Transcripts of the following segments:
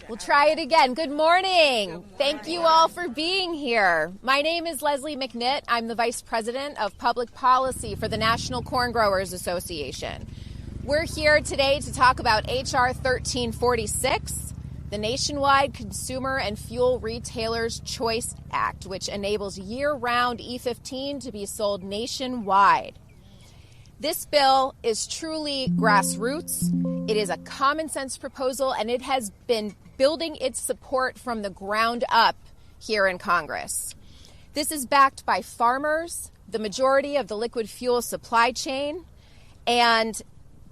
We'll try it again. Good morning. Thank you all for being here. My name is Leslie McNitt. I'm the Vice President of Public Policy for the National Corn Growers Association. We're here today to talk about H.R. 1346, the Nationwide Consumer and Fuel Retailers Choice Act, which enables year-round E15 to be sold nationwide. This bill is truly grassroots. It is a common sense proposal, and it has been building its support from the ground up here in Congress. This is backed by farmers, the majority of the liquid fuel supply chain, and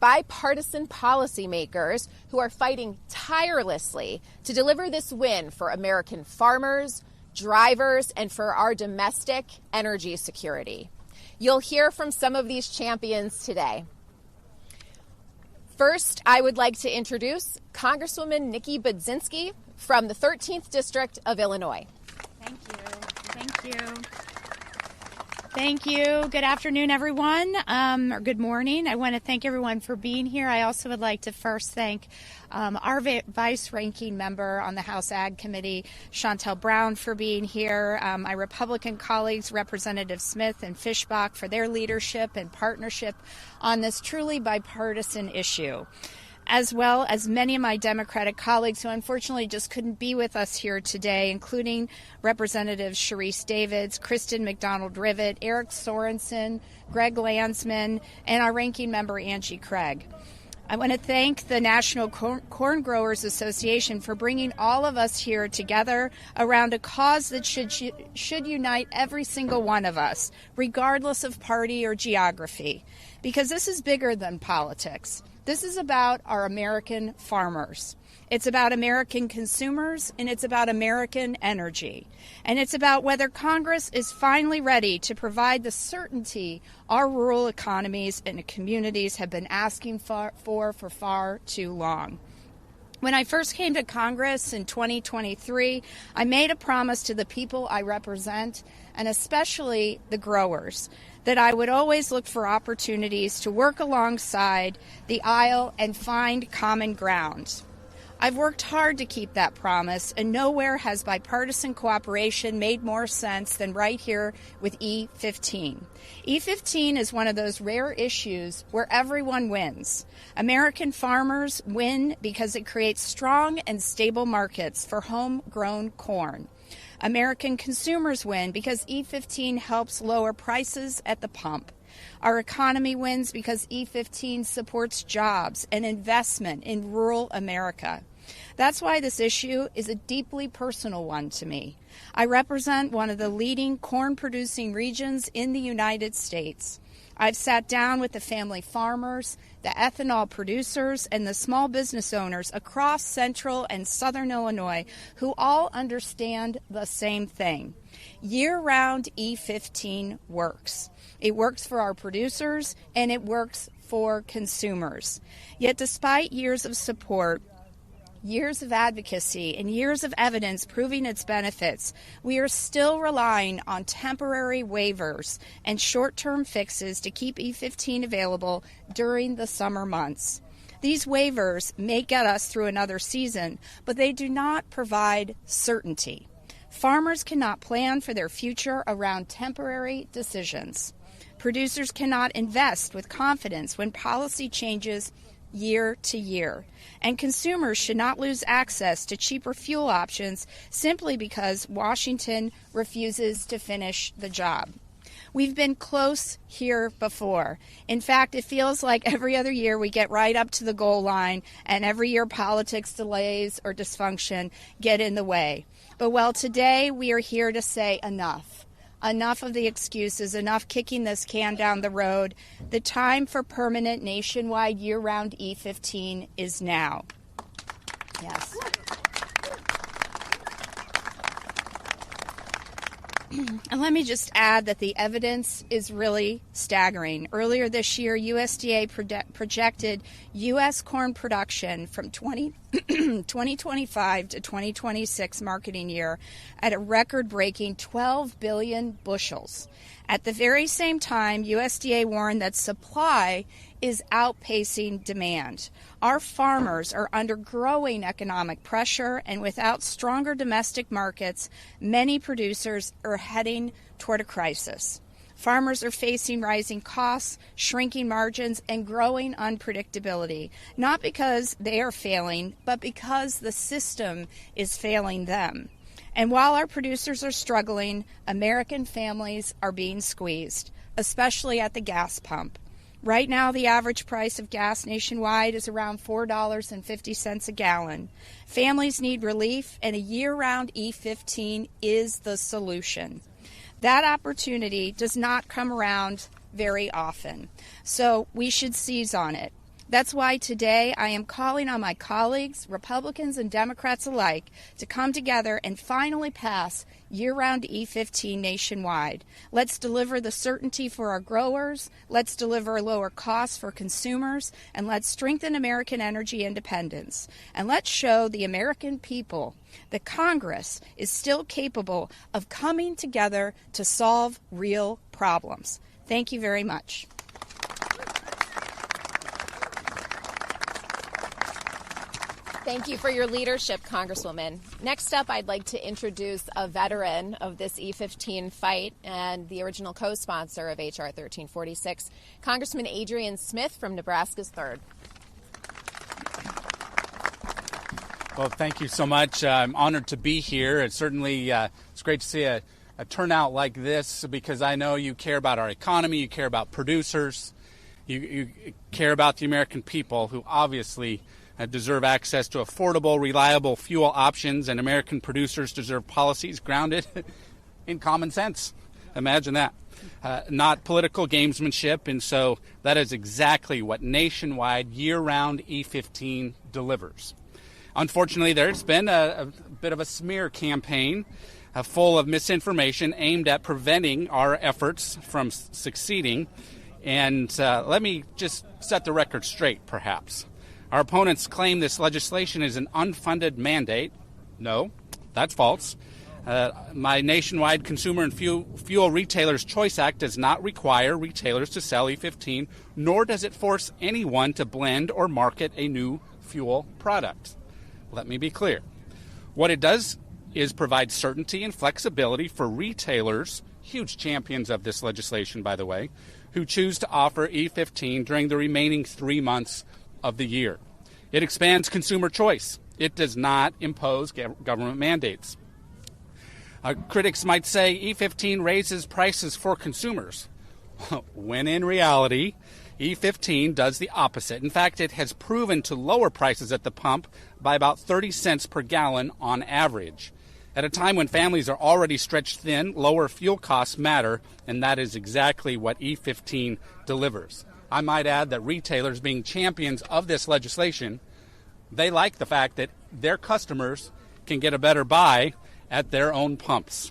bipartisan policymakers who are fighting tirelessly to deliver this win for American farmers, drivers, and for our domestic energy security. You'll hear from some of these champions today. First, I would like to introduce Congresswoman Nikki Budzinski from the 13th District of Illinois. Thank you. Good afternoon, everyone, or good morning. I want to thank everyone for being here. I also would like to first thank our vice-ranking member on the House Ag Committee, Chantel Brown, for being here, my Republican colleagues, Representative Smith and Fischbach, for their leadership and partnership on this truly bipartisan issue, as well as many of my Democratic colleagues who unfortunately just couldn't be with us here today, including Representatives Sharice Davids, Kristen McDonald-Rivet, Eric Sorensen, Greg Landsman, and our ranking member, Angie Craig. I want to thank the National Corn Growers Association for bringing all of us here together around a cause that should unite every single one of us, regardless of party or geography, because this is bigger than politics. This is about our American farmers. It's about American consumers, and it's about American energy. And it's about whether Congress is finally ready to provide the certainty our rural economies and communities have been asking for far too long. When I first came to Congress in 2023, I made a promise to the people I represent, and especially the growers, that I would always look for opportunities to work alongside the aisle and find common ground. I've worked hard to keep that promise, and nowhere has bipartisan cooperation made more sense than right here with E15. E15 is one of those rare issues where everyone wins. American farmers win because it creates strong and stable markets for homegrown corn. American consumers win because E15 helps lower prices at the pump. Our economy wins because E15 supports jobs and investment in rural America. That's why this issue is a deeply personal one to me. I represent one of the leading corn-producing regions in the United States. I've sat down with the family farmers, the ethanol producers, and the small business owners across central and southern Illinois who all understand the same thing. Year-round E15 works. It works for our producers, and it works for consumers. Yet despite years of support, years of advocacy, and years of evidence proving its benefits, we are still relying on temporary waivers and short-term fixes to keep E15 available during the summer months. These waivers may get us through another season, but they do not provide certainty. Farmers cannot plan for their future around temporary decisions. Producers cannot invest with confidence when policy changes year to year. And consumers should not lose access to cheaper fuel options simply because Washington refuses to finish the job. We've been close here before. In fact, it feels like every other year we get right up to the goal line, and every year politics, delays, or dysfunction get in the way. But well, today we are here to say enough. Enough of the excuses, enough kicking this can down the road. The time for permanent nationwide year-round E15 is now. Yes. And let me just add that the evidence is really staggering. Earlier this year, USDA projected U.S. corn production from 2025 to 2026 marketing year at a record-breaking 12 billion bushels. At the very same time, USDA warned that supply is outpacing demand. Our farmers are under growing economic pressure, and without stronger domestic markets, many producers are heading toward a crisis. Farmers are facing rising costs, shrinking margins, and growing unpredictability, not because they are failing, but because the system is failing them. And while our producers are struggling, American families are being squeezed, especially at the gas pump. Right now, the average price of gas nationwide is around $4.50 a gallon. Families need relief, and a year-round E15 is the solution. That opportunity does not come around very often, so we should seize on it. That's why today I am calling on my colleagues, Republicans and Democrats alike, to come together and finally pass year-round E15 nationwide. Let's deliver the certainty for our growers, let's deliver lower costs for consumers, and let's strengthen American energy independence. And let's show the American people that Congress is still capable of coming together to solve real problems. Thank you very much. Thank you for your leadership, Congresswoman. Next up, I'd like to introduce a veteran of this E15 fight and the original co-sponsor of H.R. 1346, Congressman Adrian Smith from Nebraska's 3rd. Well, thank you so much. I'm honored to be here. It's certainly it's great to see a turnout like this because I know you care about our economy, you care about producers, you care about the American people who obviously deserve access to affordable, reliable fuel options, and American producers deserve policies grounded in common sense. Imagine that. Not political gamesmanship, and so that is exactly what nationwide, year-round E15 delivers. Unfortunately, there's been a bit of a smear campaign full of misinformation aimed at preventing our efforts from succeeding, and let me just set the record straight, perhaps. Our opponents claim this legislation is an unfunded mandate. No, that's false. My nationwide Consumer and Fuel Retailers Choice Act does not require retailers to sell E15, nor does it force anyone to blend or market a new fuel product. Let me be clear. What it does is provide certainty and flexibility for retailers, huge champions of this legislation, by the way, who choose to offer E15 during the remaining 3 months of the year. It expands consumer choice. It does not impose government mandates. Critics might say E15 raises prices for consumers, when in reality, E15 does the opposite. In fact, it has proven to lower prices at the pump by about 30 cents per gallon on average. At a time when families are already stretched thin, lower fuel costs matter, and that is exactly what E15 delivers. I might add that retailers, being champions of this legislation, they like the fact that their customers can get a better buy at their own pumps.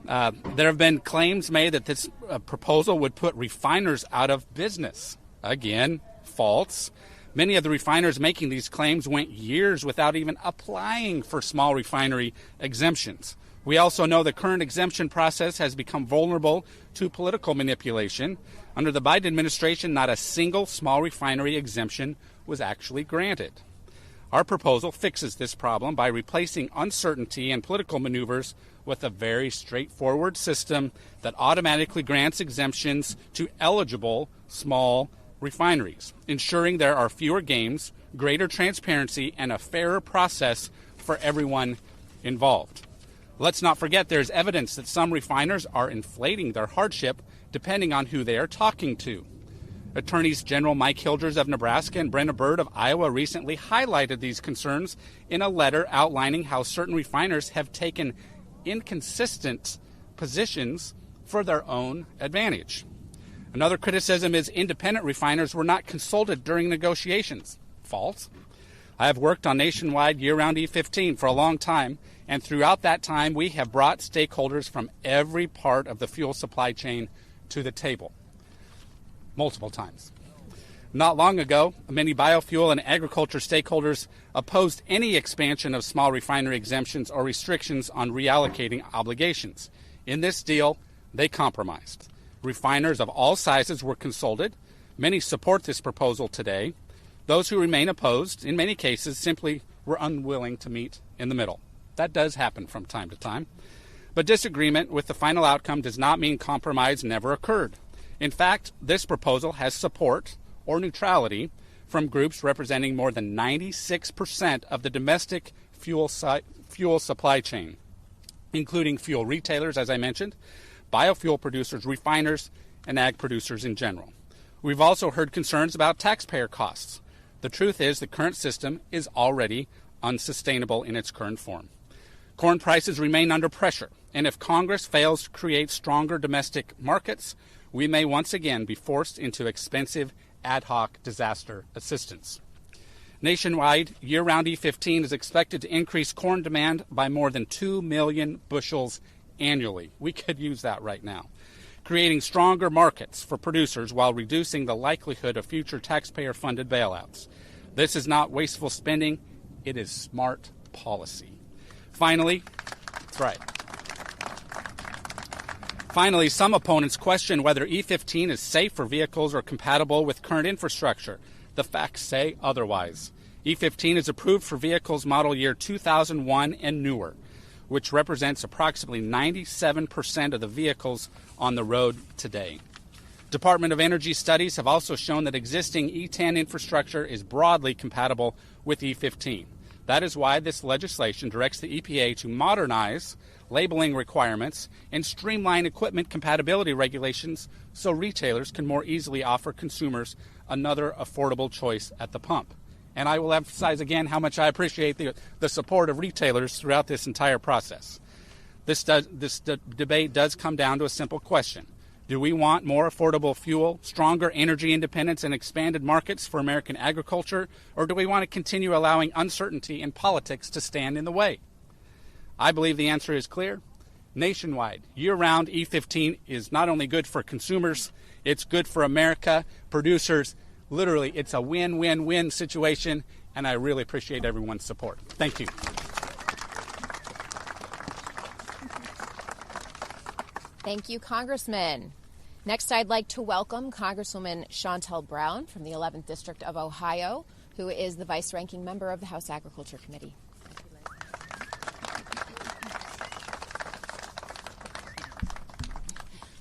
There have been claims made that this proposal would put refiners out of business. Again, false. Many of the refiners making these claims went years without even applying for small refinery exemptions. We also know the current exemption process has become vulnerable to political manipulation. Under the Biden administration, not a single small refinery exemption was actually granted. Our proposal fixes this problem by replacing uncertainty and political maneuvers with a very straightforward system that automatically grants exemptions to eligible small refineries, ensuring there are fewer games, greater transparency, and a fairer process for everyone involved. Let's not forget there's evidence that some refiners are inflating their hardship depending on who they are talking to. Attorneys General Mike Hilders of Nebraska and Brenna Bird of Iowa recently highlighted these concerns in a letter outlining how certain refiners have taken inconsistent positions for their own advantage. Another criticism is independent refiners were not consulted during negotiations. False. I have worked on nationwide year-round E15 for a long time, and throughout that time we have brought stakeholders from every part of the fuel supply chain to the table. Multiple times. Not long ago, many biofuel and agriculture stakeholders opposed any expansion of small refinery exemptions or restrictions on reallocating obligations. In this deal, they compromised. Refiners of all sizes were consulted, Many support this proposal today. Those who remain opposed, in many cases, simply were unwilling to meet in the middle. That does happen from time to time. But disagreement with the final outcome does not mean compromise never occurred. In fact, this proposal has support or neutrality from groups representing more than 96% of the domestic fuel supply chain, including fuel retailers, as I mentioned, biofuel producers, refiners, and ag producers in general. We've also heard concerns about taxpayer costs. The truth is the current system is already unsustainable in its current form. Corn prices remain under pressure, and if Congress fails to create stronger domestic markets, we may once again be forced into expensive ad hoc disaster assistance. Nationwide, year-round E15 is expected to increase corn demand by more than 2 million bushels annually. We could use that right now, creating stronger markets for producers while reducing the likelihood of future taxpayer-funded bailouts. This is not wasteful spending, it is smart policy. Finally, that's right. Finally, some opponents question whether E15 is safe for vehicles or compatible with current infrastructure. The facts say otherwise. E15 is approved for vehicles model year 2001 and newer, which represents approximately 97% of the vehicles on the road today. Department of Energy studies have also shown that existing E10 infrastructure is broadly compatible with E15. That is why this legislation directs the EPA to modernize labeling requirements and streamline equipment compatibility regulations so retailers can more easily offer consumers another affordable choice at the pump. And I will emphasize again how much I appreciate the support of retailers throughout this entire process. This debate does come down to a simple question. Do we want more affordable fuel, stronger energy independence, and expanded markets for American agriculture, or do we want to continue allowing uncertainty in politics to stand in the way? I believe the answer is clear. Nationwide, year-round E15 is not only good for consumers, it's good for America, producers. Literally, it's a win-win-win situation, and I really appreciate everyone's support. Thank you. Thank you, Congressman. Next, I'd like to welcome Congresswoman Shontel Brown from the 11th District of Ohio, who is the vice-ranking member of the House Agriculture Committee.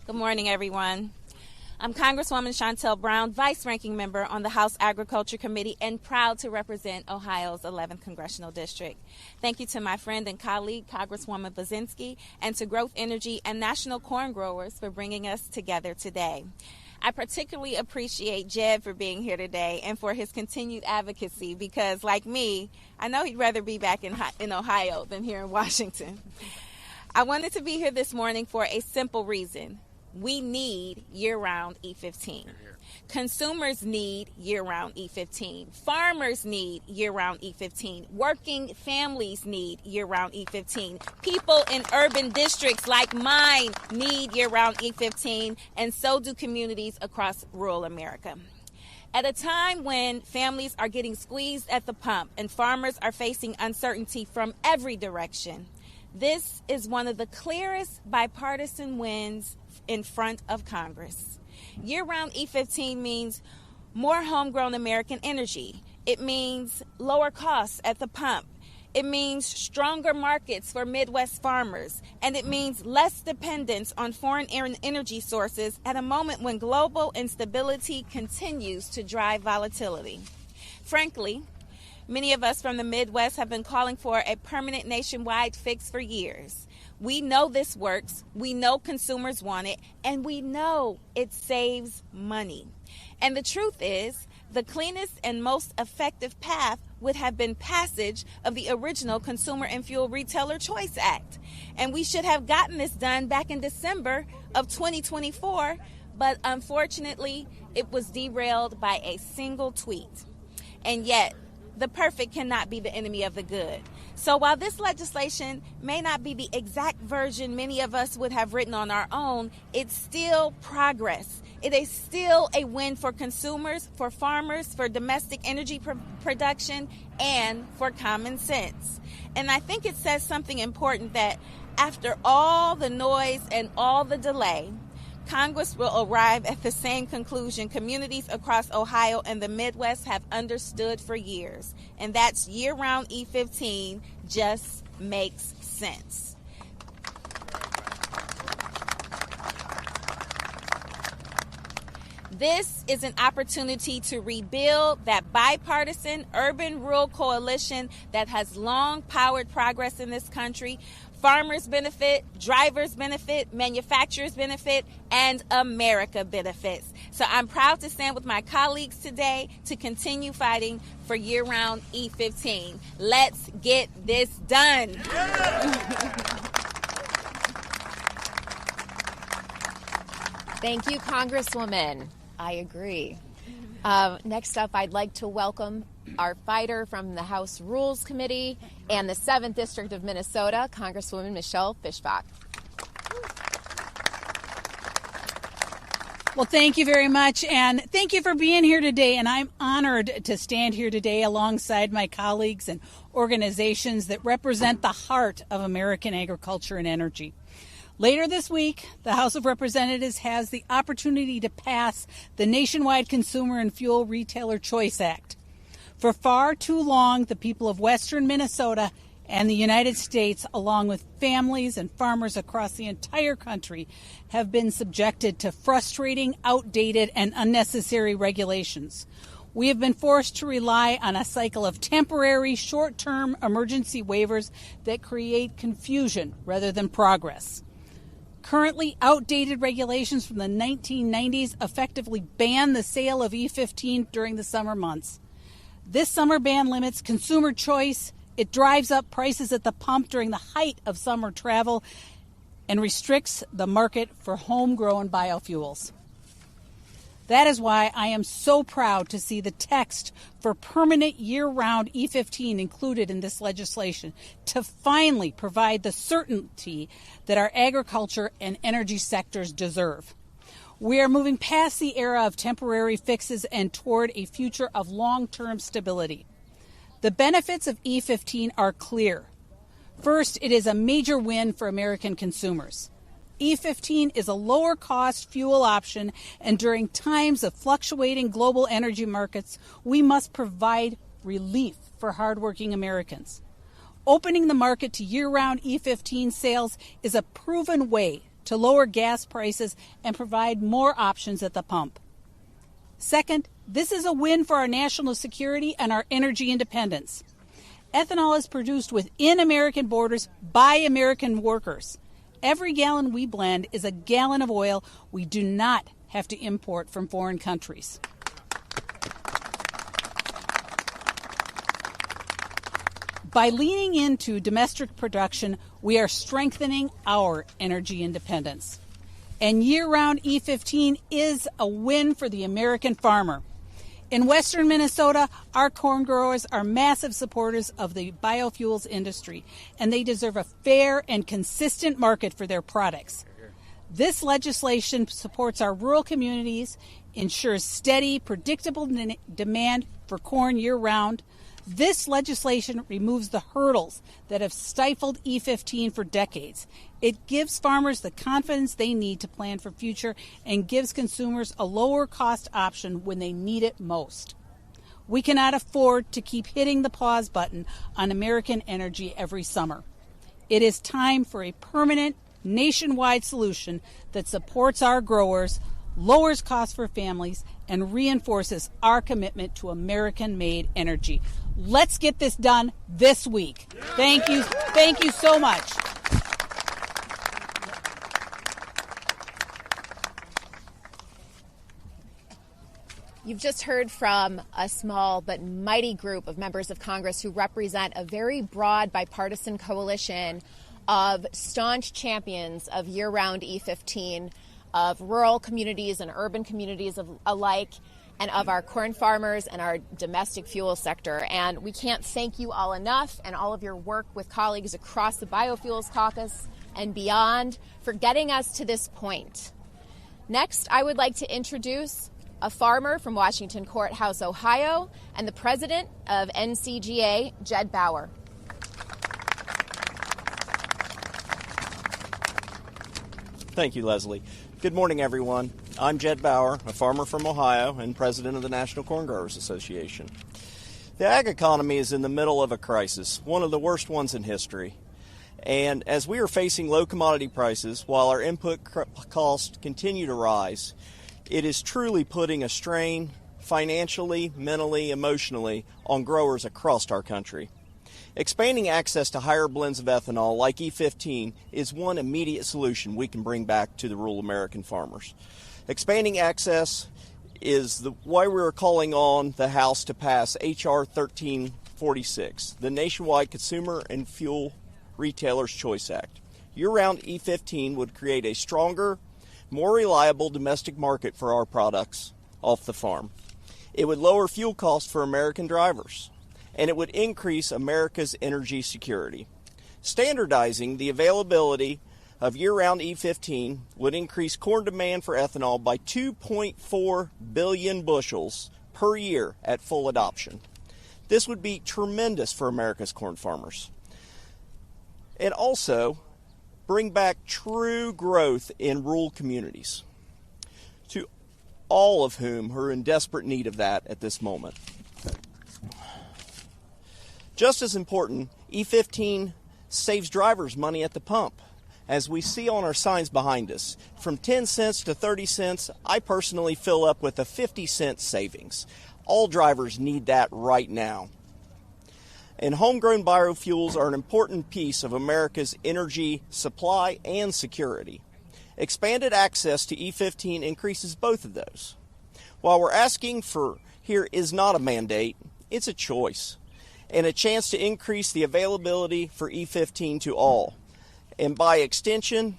Good morning, everyone. I'm Congresswoman Shontel Brown, Vice-Ranking Member on the House Agriculture Committee and proud to represent Ohio's 11th Congressional District. Thank you to my friend and colleague, Congresswoman Bazinski, and to Growth Energy and National Corn Growers for bringing us together today. I particularly appreciate Jed for being here today and for his continued advocacy because, like me, I know he'd rather be back in Ohio than here in Washington. I wanted to be here this morning for a simple reason. We need year-round E15. Consumers need year-round E15. Farmers need year-round E15. Working families need year-round E15. People in urban districts like mine need year-round E15, and so do communities across rural America. At a time when families are getting squeezed at the pump and farmers are facing uncertainty from every direction, this is one of the clearest bipartisan wins in front of Congress. Year-round E15 means more homegrown American energy. It means lower costs at the pump. It means stronger markets for Midwest farmers. And it means less dependence on foreign energy sources at a moment when global instability continues to drive volatility. Frankly, many of us from the Midwest have been calling for a permanent nationwide fix for years. We know this works, we know consumers want it, and we know it saves money. And the truth is, the cleanest and most effective path would have been passage of the original Consumer and Fuel Retailer Choice Act. And we should have gotten this done back in December of 2024, but unfortunately, it was derailed by a single tweet. And yet, the perfect cannot be the enemy of the good. So while this legislation may not be the exact version many of us would have written on our own, it's still progress. It is still a win for consumers, for farmers, for domestic energy production, and for common sense. And I think it says something important that after all the noise and all the delay, Congress will arrive at the same conclusion communities across Ohio and the Midwest have understood for years, and that's year-round E15 just makes sense. This is an opportunity to rebuild that bipartisan urban-rural coalition that has long powered progress in this country. Farmers benefit, drivers benefit, manufacturers benefit, and America benefits. So I'm proud to stand with my colleagues today to continue fighting for year-round E15. Let's get this done. Thank you, Congresswoman. I agree. Next up, I'd like to welcome our fighter from the House Rules Committee and the 7th District of Minnesota, Congresswoman Michelle Fischbach. Well, thank you very much, and thank you for being here today. And I'm honored to stand here today alongside my colleagues and organizations that represent the heart of American agriculture and energy. Later this week, the House of Representatives has the opportunity to pass the Nationwide Consumer and Fuel Retailer Choice Act. For far too long, the people of western Minnesota and the United States, along with families and farmers across the entire country, have been subjected to frustrating, outdated, and unnecessary regulations. We have been forced to rely on a cycle of temporary, short-term emergency waivers that create confusion rather than progress. Currently, outdated regulations from the 1990s effectively ban the sale of E15 during the summer months. This summer ban limits consumer choice, it drives up prices at the pump during the height of summer travel, and restricts the market for homegrown biofuels. That is why I am so proud to see the text for permanent year-round E15 included in this legislation to finally provide the certainty that our agriculture and energy sectors deserve. We are moving past the era of temporary fixes and toward a future of long-term stability. The benefits of E15 are clear. First, it is a major win for American consumers. E15 is a lower-cost fuel option, and during times of fluctuating global energy markets, we must provide relief for hardworking Americans. Opening the market to year-round E15 sales is a proven way to lower gas prices and provide more options at the pump. Second, this is a win for our national security and our energy independence. Ethanol is produced within American borders by American workers. Every gallon we blend is a gallon of oil we do not have to import from foreign countries. By leaning into domestic production, we are strengthening our energy independence. And year-round E15 is a win for the American farmer. In western Minnesota, our corn growers are massive supporters of the biofuels industry, and they deserve a fair and consistent market for their products. This legislation supports our rural communities, ensures steady, predictable demand for corn year-round. This legislation removes the hurdles that have stifled E15 for decades. It gives farmers the confidence they need to plan for future and gives consumers a lower cost option when they need it most. We cannot afford to keep hitting the pause button on American energy every summer. It is time for a permanent nationwide solution that supports our growers, lowers costs for families, and reinforces our commitment to American-made energy. Let's get this done this week. Thank you. Thank you so much. You've just heard from a small but mighty group of members of Congress who represent a very broad bipartisan coalition of staunch champions of year-round E15, of rural communities and urban communities alike, and of our corn farmers and our domestic fuel sector. And we can't thank you all enough, and all of your work with colleagues across the Biofuels Caucus and beyond, for getting us to this point. Next, I would like to introduce a farmer from Washington Courthouse, Ohio, and the president of NCGA, Jed Bauer. Thank you, Leslie. Good morning, everyone. I'm Jed Bauer, a farmer from Ohio and president of the National Corn Growers Association. The ag economy is in the middle of a crisis, one of the worst ones in history. And as we are facing low commodity prices while our input costs continue to rise, it is truly putting a strain financially, mentally, emotionally on growers across our country. Expanding access to higher blends of ethanol like E15 is one immediate solution we can bring back to the rural American farmers. Expanding access is why we're calling on the House to pass H.R. 1346, the Nationwide Consumer and Fuel Retailers' Choice Act. Year-round E15 would create a stronger, more reliable domestic market for our products off the farm. It would lower fuel costs for American drivers, and it would increase America's energy security. Standardizing the availability of year-round E15 would increase corn demand for ethanol by 2.4 billion bushels per year at full adoption. This would be tremendous for America's corn farmers. And also bring back true growth in rural communities, to all of whom are in desperate need of that at this moment. Just as important, E15 saves drivers money at the pump. As we see on our signs behind us, from 10 cents to 30 cents, I personally fill up with a 50-cent savings. All drivers need that right now. And homegrown biofuels are an important piece of America's energy supply and security. Expanded access to E15 increases both of those. While we're asking for here is not a mandate, it's a choice and a chance to increase the availability for E15 to all. And by extension,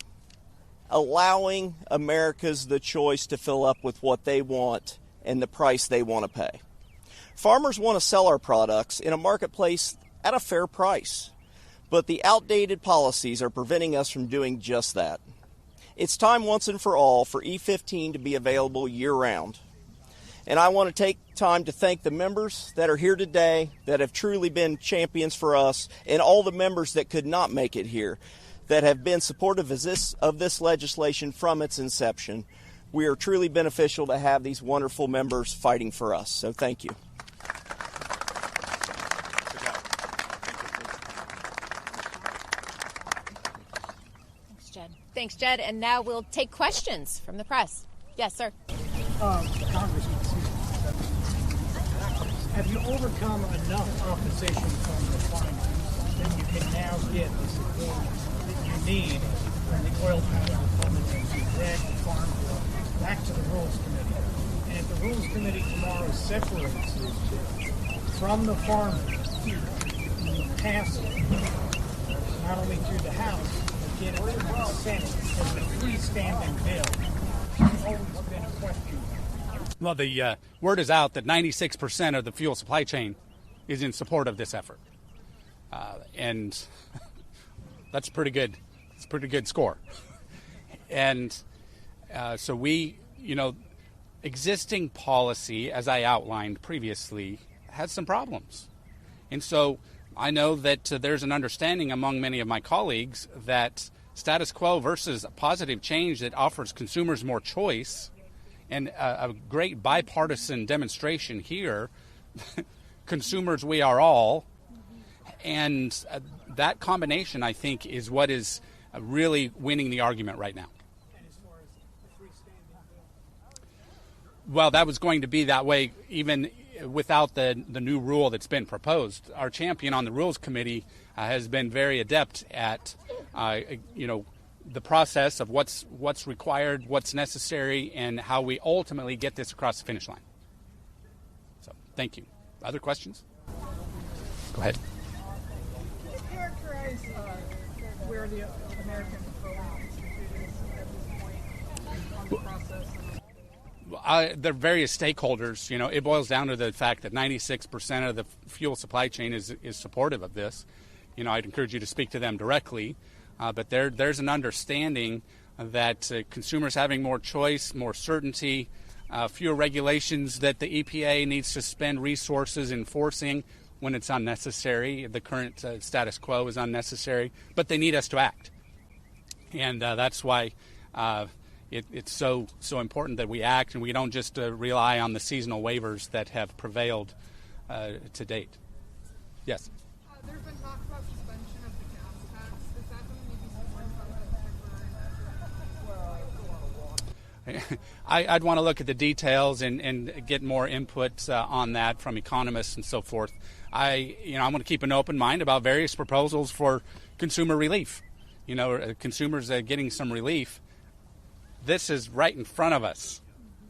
allowing Americans the choice to fill up with what they want and the price they want to pay. Farmers want to sell our products in a marketplace at a fair price, but the outdated policies are preventing us from doing just that. It's time once and for all for E15 to be available year-round. And I want to take time to thank the members that are here today that have truly been champions for us, and all the members that could not make it here that have been supportive of this legislation from its inception. We are truly beneficial to have these wonderful members fighting for us. So thank you. Thanks, Jed. Thanks, Jed. And now we'll take questions from the press. Yes, sir. Congressman, have you overcome enough opposition from the farmers that you can now get the support that you need from the oil patch Republicans to drag the farm bill back to the Rules Committee? And if the Rules Committee tomorrow separates this bill from the farm bill and pass it, not only through the House, but get it to the Senate as a freestanding bill, it's always been a question. Well, the word is out that 96% of the fuel supply chain is in support of this effort. And that's pretty good. It's a pretty good score. And so we, existing policy, as I outlined previously, has some problems. And so I know that there's an understanding among many of my colleagues that status quo versus a positive change that offers consumers more choice, and a great bipartisan demonstration here, consumers we are all, and that combination, I think, is what is really winning the argument right now. And as far as the freestanding bill? Well, that was going to be that way even without the new rule that's been proposed. Our champion on the Rules Committee has been very adept at, the process of what's required, what's necessary, and how we ultimately get this across the finish line. So, thank you. Other questions? Go ahead. Can you characterize where the American Petroleum Institute is at this point on the process? There are various stakeholders. It boils down to the fact that 96% of the fuel supply chain is supportive of this. I'd encourage you to speak to them directly. But there's an understanding that consumers having more choice, more certainty, fewer regulations that the EPA needs to spend resources enforcing when it's unnecessary. The current status quo is unnecessary, but they need us to act. And that's why It's so important that we act and we don't just rely on the seasonal waivers that have prevailed to date. Yes. There's been talk about suspension of the gas tax. Is that something you'd be supporting? I'd want to look at the details and get more input on that from economists and so forth. I'm going to keep an open mind about various proposals for consumer relief. Consumers are getting some relief. This is right in front of us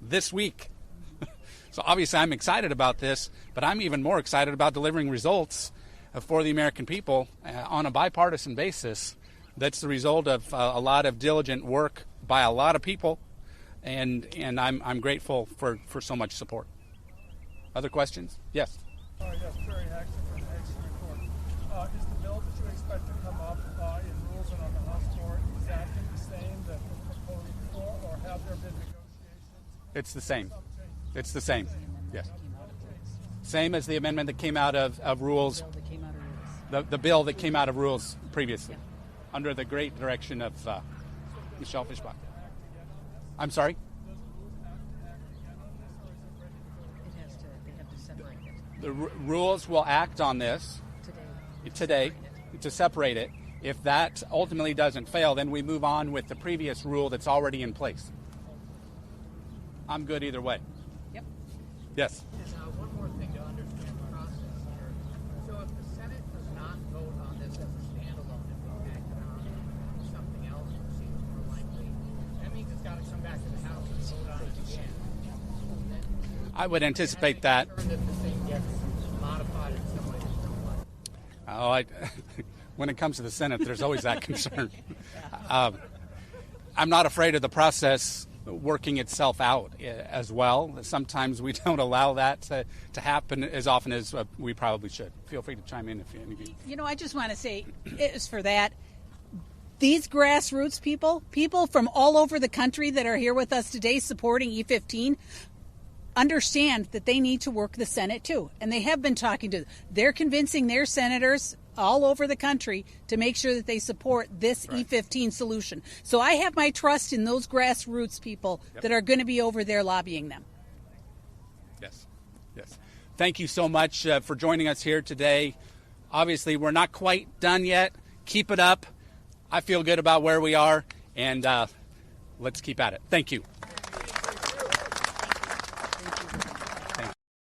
this week. So obviously I'm excited about this, but I'm even more excited about delivering results for the American people on a bipartisan basis. That's the result of a lot of diligent work by a lot of people, and I'm grateful for so much support. Other questions? Yes. Yes, Terry Haxton from the Haxton Report. Is the bill that you expect to come up in rules and on the House floor exactly the same that was proposed before, or have there been negotiations? It's the same. It's the same. Yes. Same as the amendment that came out of rules. The bill that came out of rules previously, under the great direction of Michelle Fishbach. I'm sorry? They have to separate it. The rules will act on this today to separate it. If that ultimately doesn't fail, then we move on with the previous rule that's already in place. I'm good either way. Yep. Yes. And one more thing to understand the process here. So if the Senate does not vote on this as a standalone and we act on something else, which seems more likely, that means it's got to come back to the House and vote on it again. I would anticipate that. That the thing gets modified in some way that you don't like. When it comes to the Senate, there's always that concern. I'm not afraid of the process working itself out as well. Sometimes we don't allow that to happen as often as we probably should. Feel free to chime in if any of you. I just want to say, it's for that. These grassroots people from all over the country that are here with us today supporting E15, understand that they need to work the Senate too. And they have been talking to them. They're convincing their senators all over the country to make sure that they support this right. E15 solution. So I have my trust in those grassroots people that are going to be over there lobbying them. Yes. Thank you so much for joining us here today. Obviously, we're not quite done yet. Keep it up. I feel good about where we are, and let's keep at it. Thank you.